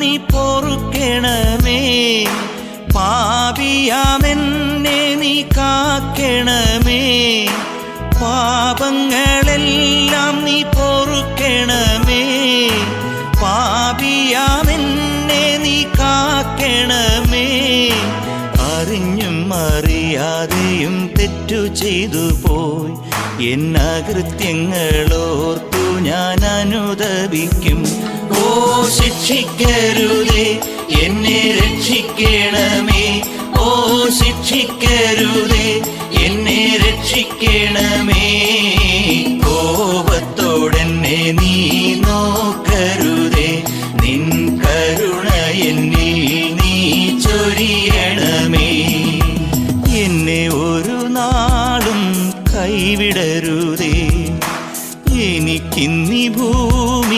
നീ പൊറുക്കണമേ. പാപിയാമെന്നെ നീ കാക്കണമേ. പാപങ്ങളെല്ലാം നീ പൊറുക്കണമേ. പാപിയാമെന്നെ നീ കാക്കണമേ. അറിഞ്ഞും അറിയാതെയും തെറ്റു ചെയ്തു പോയി എന്നകൃത്യങ്ങളോർത്തു ഞാൻ അനുതപിക്കും. ഓ ശിക്ഷിക്കരുതേ, എന്നെ രക്ഷിക്കണമേ. ഓ ശിക്ഷിക്കരുതേ, എന്നെ രക്ഷിക്കണമേ. കോപത്തോടെന്നെ നീ നോക്കരുതേ, നിൻ കരുണ എന്നിൽ നീ ചൊരിയണമേ. എന്നെ ഒരു നാളും കൈവിടരുതേ, എനിക്കിന്നീ